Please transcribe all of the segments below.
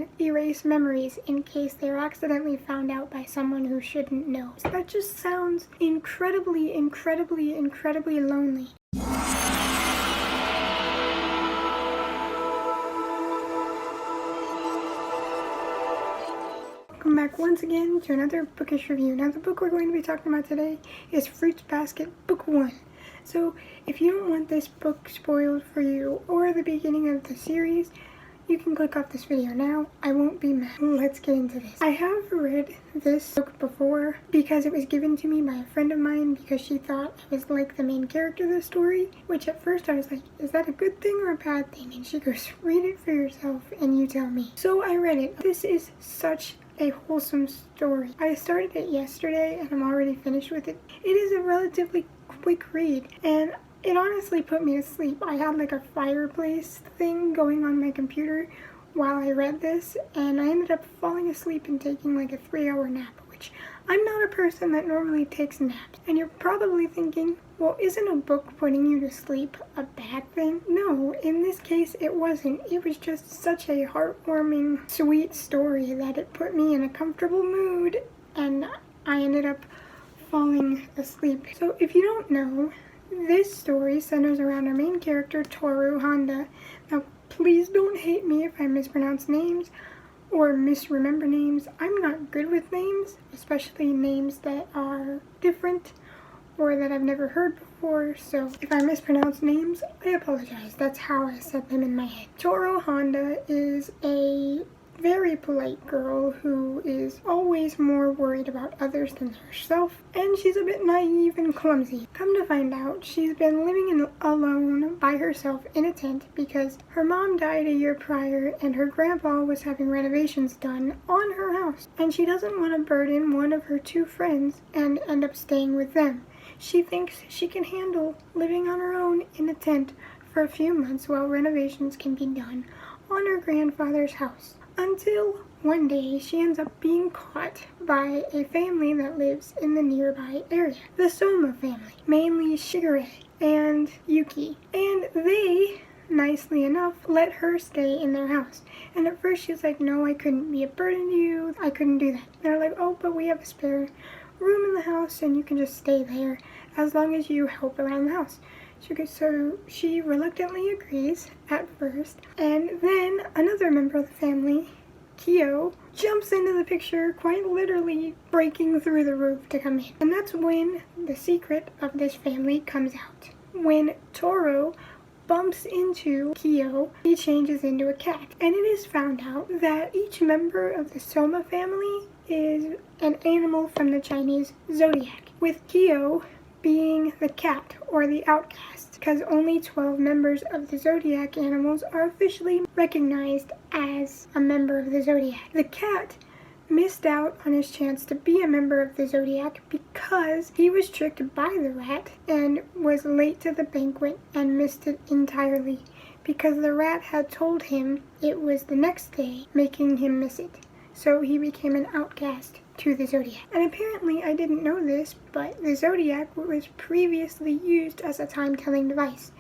can erase memories in case they're accidentally found out by someone who shouldn't know. That just sounds incredibly, incredibly, incredibly lonely. Welcome back once again to another bookish review. Now the book we're going to be talking about today is Fruits Basket Book 1. So if you don't want this book spoiled for you or the beginning of the series, you can click off this video now. I won't be mad. Let's get into this. I have read this book before because it was given to me by a friend of mine because she thought I was like the main character of the story, which at first I was like, is that a good thing or a bad thing? And she goes, read it for yourself and you tell me. So I read it. This is such a wholesome story. I started it yesterday and I'm already finished with it. It is a relatively quick read and it honestly put me to sleep. I had like a fireplace thing going on my computer while I read this and I ended up falling asleep and taking like a 3-hour nap, which I'm not a person that normally takes naps. And you're probably thinking, well, isn't a book putting you to sleep a bad thing? No, in this case it wasn't. It was just such a heartwarming, sweet story that it put me in a comfortable mood and I ended up falling asleep. So if you don't know, this story centers around our main character, Toru Honda. Now, please don't hate me if I mispronounce names or misremember names. I'm not good with names, especially names that are different or that I've never heard before, so if I mispronounce names, I apologize. That's how I said them in my head. Toru Honda is a very polite girl who is always more worried about others than herself, and she's a bit naive and clumsy. Come to find out, she's been living alone by herself in a tent because her mom died a year prior and her grandpa was having renovations done on her house, and she doesn't want to burden one of her 2 friends and end up staying with them. She thinks she can handle living on her own in a tent for a few months while renovations can be done on her grandfather's house. Until one day she ends up being caught by a family that lives in the nearby area. The Soma family, mainly Shigure and Yuki. And they, nicely enough, let her stay in their house. And at first she's like, no, I couldn't be a burden to you. I couldn't do that. And they're like, oh, but we have a spare room in the house and you can just stay there as long as you help around the house. So she reluctantly agrees at first, and then another member of the family, Kyo, jumps into the picture, quite literally breaking through the roof to come in. And that's when the secret of this family comes out. When Toru bumps into Kyo, he changes into a cat. And it is found out that each member of the Soma family is an animal from the Chinese zodiac, with Kyo being the cat or the outcast, because only 12 members of the zodiac animals are officially recognized as a member of the zodiac. The cat missed out on his chance to be a member of the zodiac because he was tricked by the rat and was late to the banquet and missed it entirely because the rat had told him it was the next day, making him miss it. So he became an outcast to the zodiac. And apparently, I didn't know this, but the zodiac was previously used as a time-telling device.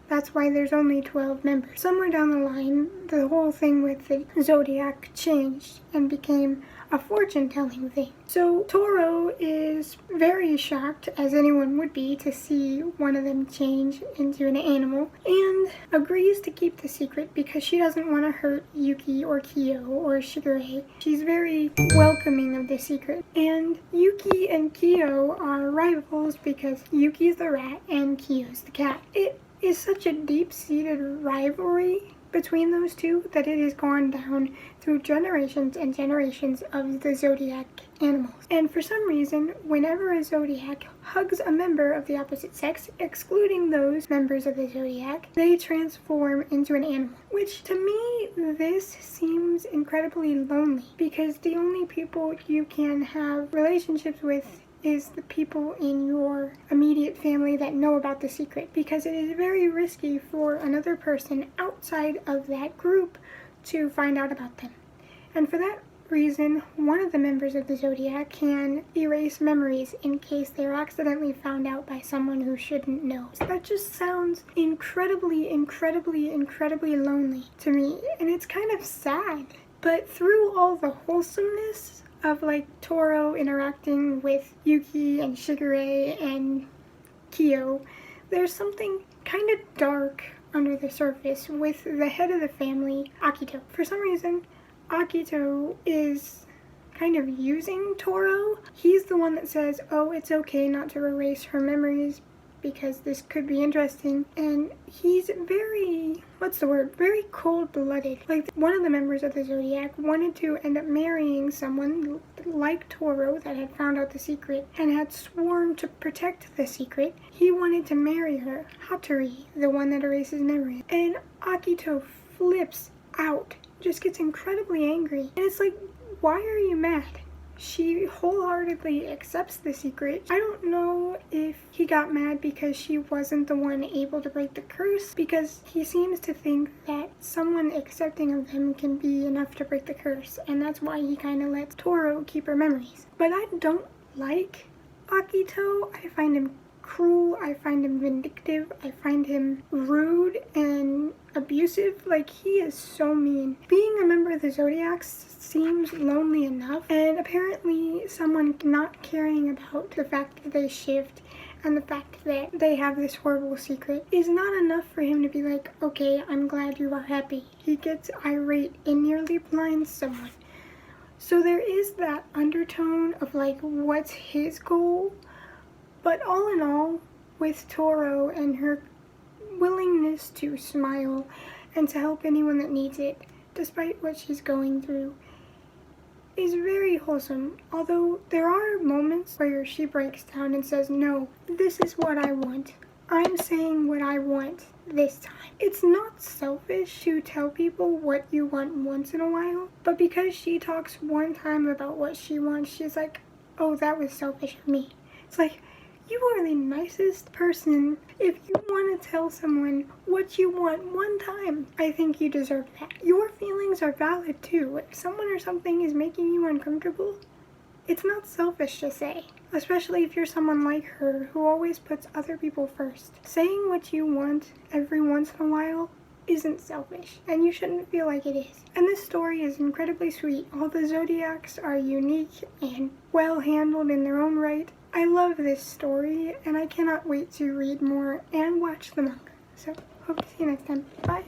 That's why there's only 12 members. Somewhere down the line, the whole thing with the zodiac changed and became a fortune-telling thing. So Toru is very shocked, as anyone would be, to see one of them change into an animal, and agrees to keep the secret because she doesn't want to hurt Yuki or Kyo or Shigure. She's very welcoming of the secret. And Yuki and Kyo are rivals because Yuki's the rat and Kyo's the cat. It is such a deep-seated rivalry between those two that it has gone down through generations and generations of the zodiac animals. And for some reason, whenever a zodiac hugs a member of the opposite sex, excluding those members of the zodiac, they transform into an animal. Which, to me, this seems incredibly lonely because the only people you can have relationships with is the people in your immediate family that know about the secret, because it is very risky for another person outside of that group to find out about them. And for that reason, one of the members of the zodiac can erase memories in case they're accidentally found out by someone who shouldn't know. So that just sounds incredibly, incredibly, incredibly lonely to me, and it's kind of sad. But through all the wholesomeness of like Toro interacting with Yuki and Shigure and Kyo, there's something kind of dark under the surface with the head of the family, Akito. For some reason, Akito is kind of using Toro. He's the one that says, oh, it's okay not to erase her memories because this could be interesting. And he's very, very cold-blooded. Like, one of the members of the Zodiac wanted to end up marrying someone like Toro that had found out the secret and had sworn to protect the secret. He wanted to marry her, Hattori, the one that erases memories. And Akito flips out, just gets incredibly angry. And it's like, why are you mad? She wholeheartedly accepts the secret. I don't know if he got mad because she wasn't the one able to break the curse, because he seems to think that someone accepting of him can be enough to break the curse, and that's why he kind of lets Toro keep her memories. But I don't like Akito. I find him cruel, I find him vindictive, I find him rude and abusive. Like, he is so mean. Being a member of the Zodiacs seems lonely enough, and apparently someone not caring about the fact that they shift and the fact that they have this horrible secret is not enough for him to be like, okay, I'm glad you are happy. He gets irate and nearly blinds someone. So there is that undertone of like, what's his goal? But all in all, with Toro and her willingness to smile and to help anyone that needs it, despite what she's going through, is very wholesome. Although there are moments where she breaks down and says, no, this is what I want. I'm saying what I want this time. It's not selfish to tell people what you want once in a while, but because she talks one time about what she wants, she's like, oh, that was selfish of me. It's like, you are the nicest person. If you want to tell someone what you want one time, I think you deserve that. Your feelings are valid too. If someone or something is making you uncomfortable, it's not selfish to say. Especially if you're someone like her who always puts other people first. Saying what you want every once in a while isn't selfish, and you shouldn't feel like it is. And this story is incredibly sweet. All the Zodiacs are unique and well handled in their own right. I love this story, and I cannot wait to read more and watch the manga. So, hope to see you next time. Bye!